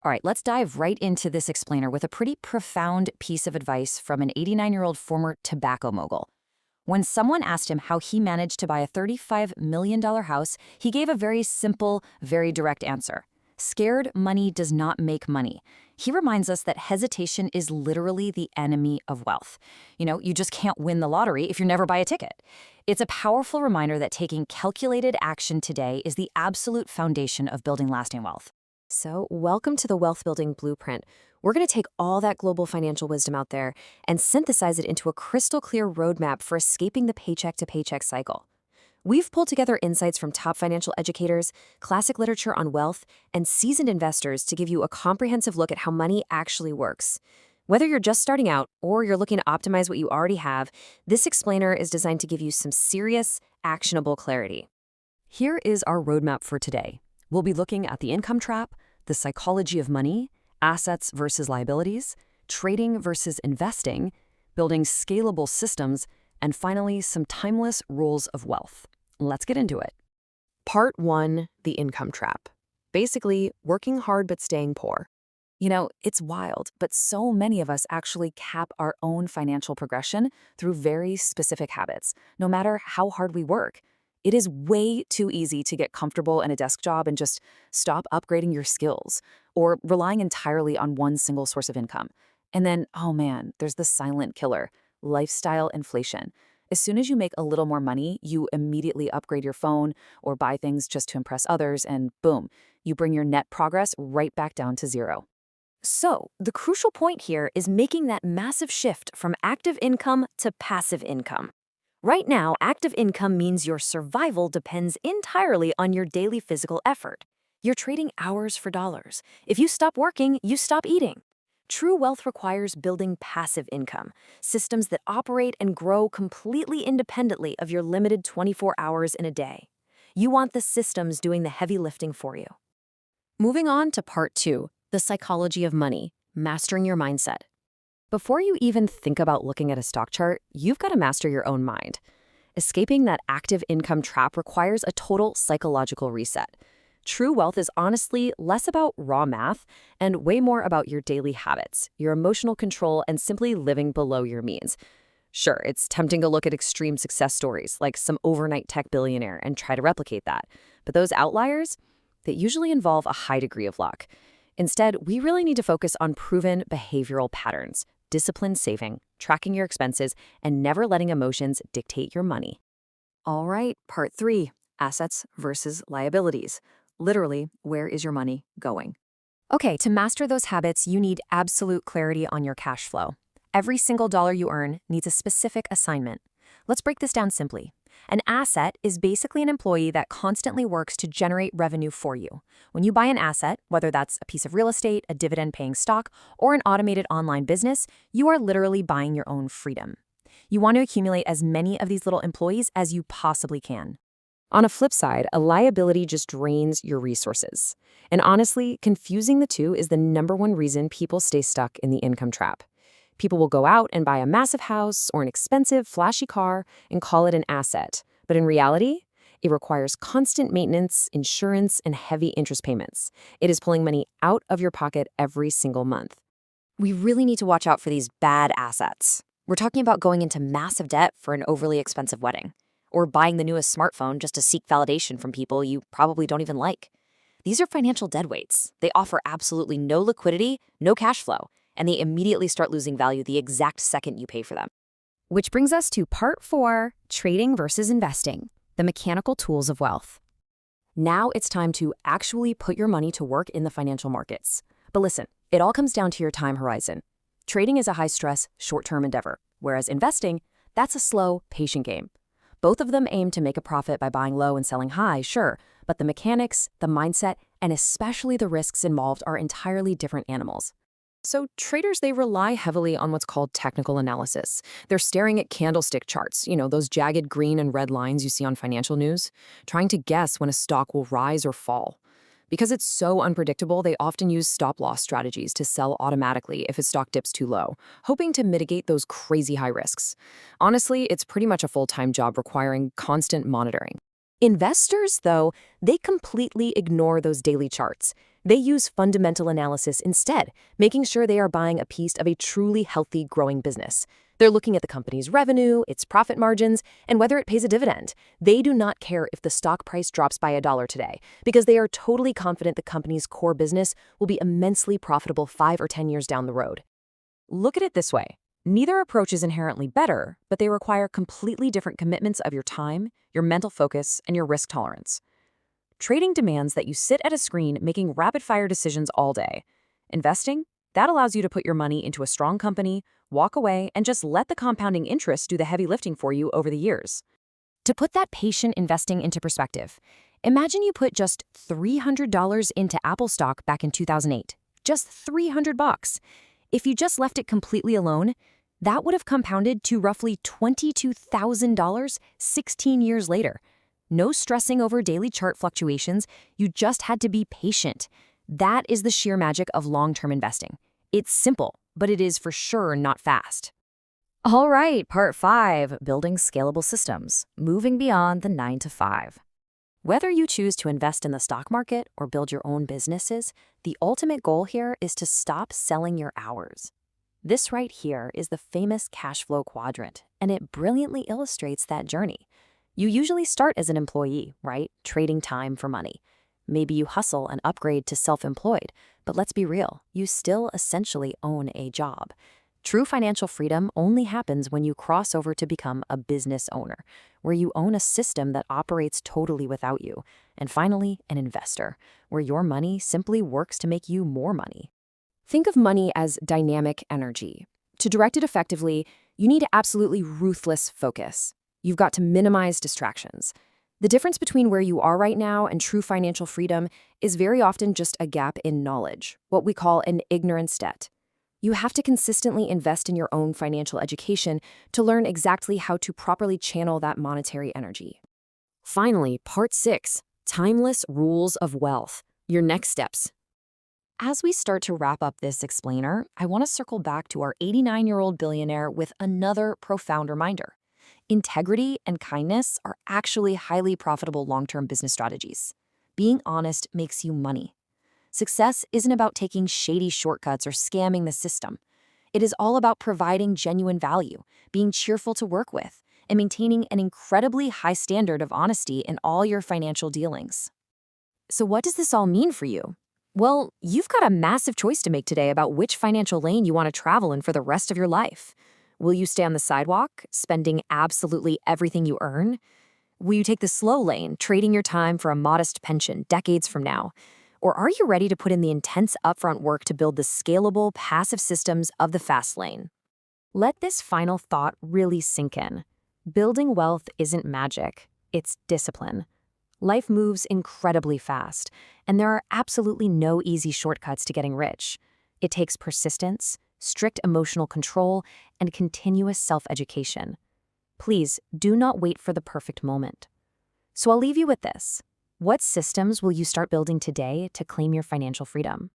All right, let's dive right into this explainer with a pretty profound piece of advice from an 89-year-old former tobacco mogul. When someone asked him how he managed to buy a $35 million house, he gave a very simple, very direct answer. Scared money does not make money. He reminds us that hesitation is literally the enemy of wealth. You just can't win the lottery if you never buy a ticket. It's a powerful reminder that taking calculated action today is the absolute foundation of building lasting wealth. So, welcome to the Wealth Building Blueprint. We're going to take all that global financial wisdom out there and synthesize it into a crystal clear roadmap for escaping the paycheck to paycheck cycle. We've pulled together insights from top financial educators, classic literature on wealth, and seasoned investors to give you a comprehensive look at how money actually works. Whether you're just starting out or you're looking to optimize what you already have, this explainer is designed to give you some serious, actionable clarity. Here is our roadmap for today. We'll be looking at the income trap, the psychology of money, assets versus liabilities, trading versus investing, building scalable systems, and finally, some timeless rules of wealth. Let's get into it. Part 1, the income trap. Basically, working hard but staying poor. It's wild, but so many of us actually cap our own financial progression through very specific habits, no matter how hard we work. It is way too easy to get comfortable in a desk job and just stop upgrading your skills or relying entirely on one single source of income. And then, oh man, there's the silent killer, lifestyle inflation. As soon as you make a little more money, you immediately upgrade your phone or buy things just to impress others, and boom, you bring your net progress right back down to zero. So, the crucial point here is making that massive shift from active income to passive income. Right now, active income means your survival depends entirely on your daily physical effort. You're trading hours for dollars. If you stop working, you stop eating. True wealth requires building passive income, systems that operate and grow completely independently of your limited 24 hours in a day. You want the systems doing the heavy lifting for you. Moving on to part 2, the psychology of money, mastering your mindset. Before you even think about looking at a stock chart, you've got to master your own mind. Escaping that active income trap requires a total psychological reset. True wealth is honestly less about raw math and way more about your daily habits, your emotional control, and simply living below your means. Sure, it's tempting to look at extreme success stories like some overnight tech billionaire and try to replicate that. But those outliers, they usually involve a high degree of luck. Instead, we really need to focus on proven behavioral patterns, disciplined saving, tracking your expenses, and never letting emotions dictate your money. All right, part 3, assets versus liabilities. Literally, where is your money going? Okay, to master those habits, you need absolute clarity on your cash flow. Every single dollar you earn needs a specific assignment. Let's break this down simply. An asset is basically an employee that constantly works to generate revenue for you. When you buy an asset, whether that's a piece of real estate, a dividend-paying stock, or an automated online business, you are literally buying your own freedom. You want to accumulate as many of these little employees as you possibly can. On a flip side, a liability just drains your resources. And honestly, confusing the two is the #1 reason people stay stuck in the income trap. People will go out and buy a massive house or an expensive, flashy car and call it an asset. But in reality, it requires constant maintenance, insurance, and heavy interest payments. It is pulling money out of your pocket every single month. We really need to watch out for these bad assets. We're talking about going into massive debt for an overly expensive wedding, or buying the newest smartphone just to seek validation from people you probably don't even like. These are financial deadweights. They offer absolutely no liquidity, no cash flow, and they immediately start losing value the exact second you pay for them. Which brings us to part 4, trading versus investing, the mechanical tools of wealth. Now it's time to actually put your money to work in the financial markets. But listen, it all comes down to your time horizon. Trading is a high-stress, short-term endeavor, whereas investing, that's a slow, patient game. Both of them aim to make a profit by buying low and selling high, sure, but the mechanics, the mindset, and especially the risks involved are entirely different animals. So traders, they rely heavily on what's called technical analysis. They're staring at candlestick charts, those jagged green and red lines you see on financial news, trying to guess when a stock will rise or fall. Because it's so unpredictable, they often use stop-loss strategies to sell automatically if a stock dips too low, hoping to mitigate those crazy high risks. Honestly, it's pretty much a full-time job requiring constant monitoring. Investors, though, they completely ignore those daily charts. They use fundamental analysis instead, making sure they are buying a piece of a truly healthy, growing business. They're looking at the company's revenue, its profit margins, and whether it pays a dividend. They do not care if the stock price drops by $1 today, because they are totally confident the company's core business will be immensely profitable 5 or 10 years down the road. Look at it this way. Neither approach is inherently better, but they require completely different commitments of your time, your mental focus, and your risk tolerance. Trading demands that you sit at a screen making rapid-fire decisions all day. Investing? That allows you to put your money into a strong company, walk away, and just let the compounding interest do the heavy lifting for you over the years. To put that patient investing into perspective, imagine you put just $300 into Apple stock back in 2008. Just $300. If you just left it completely alone, that would have compounded to roughly $22,000 16 years later. No stressing over daily chart fluctuations, you just had to be patient. That is the sheer magic of long-term investing. It's simple, but it is for sure not fast. All right, part 5, building scalable systems, moving beyond the 9 to 5. Whether you choose to invest in the stock market or build your own businesses, the ultimate goal here is to stop selling your hours. This right here is the famous cash flow quadrant, and it brilliantly illustrates that journey. You usually start as an employee, right? Trading time for money. Maybe you hustle and upgrade to self-employed, but let's be real, you still essentially own a job. True financial freedom only happens when you cross over to become a business owner, where you own a system that operates totally without you. And finally, an investor, where your money simply works to make you more money. Think of money as dynamic energy. To direct it effectively, you need absolutely ruthless focus. You've got to minimize distractions. The difference between where you are right now and true financial freedom is very often just a gap in knowledge, what we call an ignorance debt. You have to consistently invest in your own financial education to learn exactly how to properly channel that monetary energy. Finally, part 6, timeless rules of wealth, your next steps. As we start to wrap up this explainer, I want to circle back to our 89-year-old billionaire with another profound reminder. Integrity and kindness are actually highly profitable long-term business strategies. Being honest makes you money. Success isn't about taking shady shortcuts or scamming the system. It is all about providing genuine value, being cheerful to work with, and maintaining an incredibly high standard of honesty in all your financial dealings. So what does this all mean for you? Well, you've got a massive choice to make today about which financial lane you want to travel in for the rest of your life. Will you stay on the sidewalk, spending absolutely everything you earn? Will you take the slow lane, trading your time for a modest pension decades from now? Or are you ready to put in the intense upfront work to build the scalable, passive systems of the fast lane? Let this final thought really sink in. Building wealth isn't magic, it's discipline. Life moves incredibly fast, and there are absolutely no easy shortcuts to getting rich. It takes persistence, strict emotional control, and continuous self-education. Please do not wait for the perfect moment. So I'll leave you with this. What systems will you start building today to claim your financial freedom?